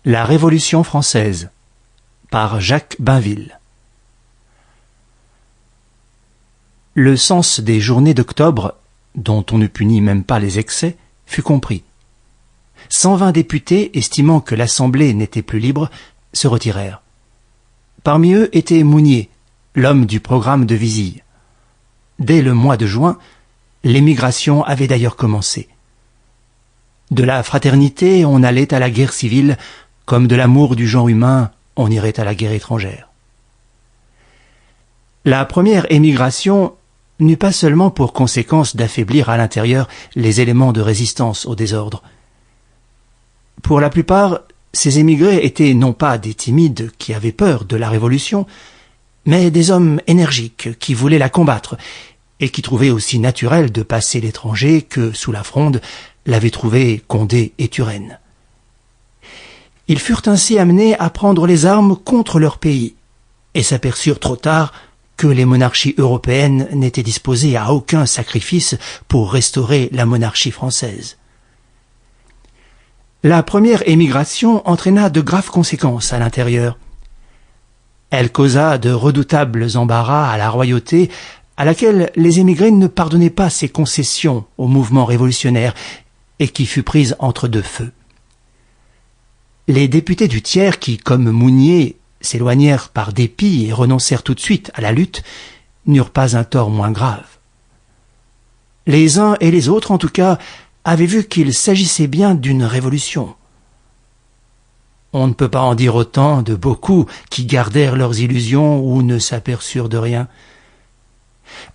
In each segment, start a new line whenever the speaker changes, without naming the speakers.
La Révolution française par Jacques Bainville. Le sens des journées d'octobre, dont on ne punit même pas les excès, fut compris. 120 députés, estimant que l'Assemblée n'était plus libre, se retirèrent. Parmi eux était Mounier, l'homme du programme de Vizille. Dès le mois de juin, l'émigration avait d'ailleurs commencé. De la fraternité, on allait à la guerre civile, comme de l'amour du genre humain, on irait à la guerre étrangère. La première émigration n'eut pas seulement pour conséquence d'affaiblir à l'intérieur les éléments de résistance au désordre. Pour la plupart, ces émigrés étaient non pas des timides qui avaient peur de la Révolution, mais des hommes énergiques qui voulaient la combattre et qui trouvaient aussi naturel de passer l'étranger que, sous la Fronde, l'avaient trouvé Condé et Turenne. Ils furent ainsi amenés à prendre les armes contre leur pays et s'aperçurent trop tard que les monarchies européennes n'étaient disposées à aucun sacrifice pour restaurer la monarchie française. La première émigration entraîna de graves conséquences à l'intérieur. Elle causa de redoutables embarras à la royauté, à laquelle les émigrés ne pardonnaient pas ses concessions au mouvement révolutionnaire et qui fut prise entre deux feux. Les députés du tiers qui, comme Mounier, s'éloignèrent par dépit et renoncèrent tout de suite à la lutte, n'eurent pas un tort moins grave. Les uns et les autres, en tout cas, avaient vu qu'il s'agissait bien d'une révolution. On ne peut pas en dire autant de beaucoup qui gardèrent leurs illusions ou ne s'aperçurent de rien.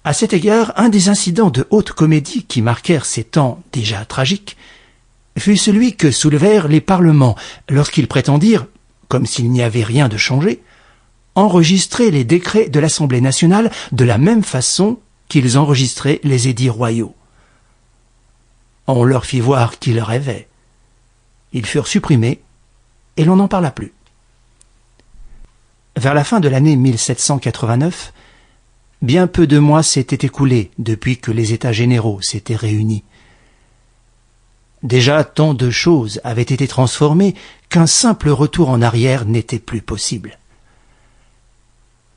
À cet égard, un des incidents de haute comédie qui marquèrent ces temps déjà tragiques fut celui que soulevèrent les parlements lorsqu'ils prétendirent, comme s'il n'y avait rien de changé, enregistrer les décrets de l'Assemblée nationale de la même façon qu'ils enregistraient les édits royaux. On leur fit voir qu'ils rêvaient. Ils furent supprimés et l'on n'en parla plus. Vers la fin de l'année 1789, bien peu de mois s'étaient écoulés depuis que les États généraux s'étaient réunis. Déjà tant de choses avaient été transformées qu'un simple retour en arrière n'était plus possible.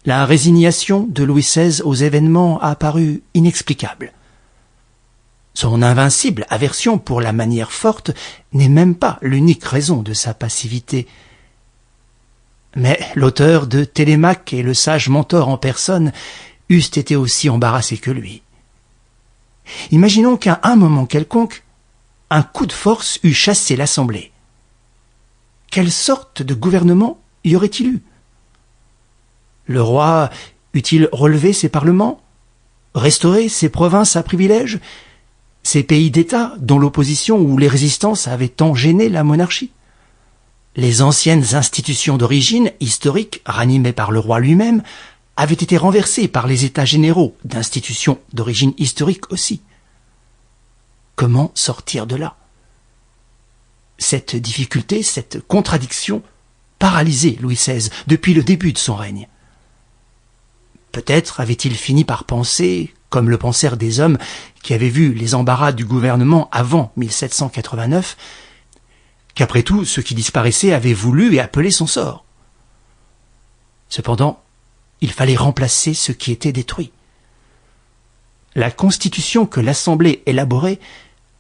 La résignation de Louis XVI aux événements a paru inexplicable. Son invincible aversion pour la manière forte n'est même pas l'unique raison de sa passivité. Mais l'auteur de Télémaque et le sage mentor en personne eussent été aussi embarrassés que lui. Imaginons qu'à un moment quelconque, un coup de force eût chassé l'Assemblée. Quelle sorte de gouvernement y aurait-il eu? Le roi eût-il relevé ses parlements, restauré ses provinces à privilèges, ces pays d'État dont l'opposition ou les résistances avaient tant gêné la monarchie? Les anciennes institutions d'origine historique, ranimées par le roi lui-même, avaient été renversées par les États généraux d'institutions d'origine historique aussi. Comment sortir de là? Cette difficulté, cette contradiction, paralysait Louis XVI depuis le début de son règne. Peut-être avait-il fini par penser, comme le pensèrent des hommes qui avaient vu les embarras du gouvernement avant 1789, qu'après tout, ce qui disparaissait avait voulu et appelé son sort. Cependant, il fallait remplacer ce qui était détruit. La constitution que l'Assemblée élaborait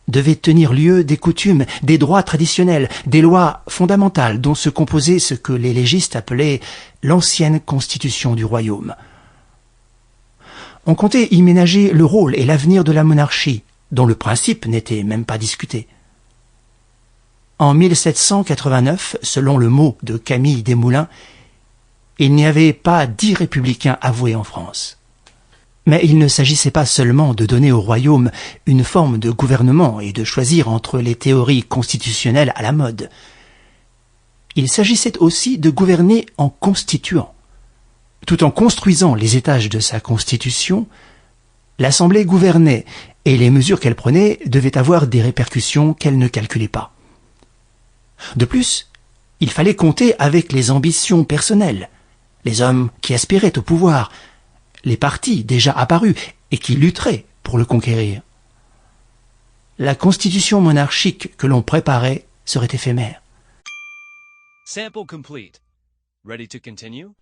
devait tenir lieu des coutumes, des droits traditionnels, des lois fondamentales dont se composait ce que les légistes appelaient l'ancienne constitution du royaume. On comptait y ménager le rôle et l'avenir de la monarchie, dont le principe n'était même pas discuté. En 1789, selon le mot de Camille Desmoulins, il n'y avait pas 10 républicains avoués en France. Mais il ne s'agissait pas seulement de donner au royaume une forme de gouvernement et de choisir entre les théories constitutionnelles à la mode. Il s'agissait aussi de gouverner en constituant. Tout en construisant les étages de sa constitution, l'Assemblée gouvernait et les mesures qu'elle prenait devaient avoir des répercussions qu'elle ne calculait pas. De plus, il fallait compter avec les ambitions personnelles, les hommes qui aspiraient au pouvoir, les partis déjà apparus et qui lutteraient pour le conquérir. La constitution monarchique que l'on préparait serait éphémère.
Sample complete. Ready to continue?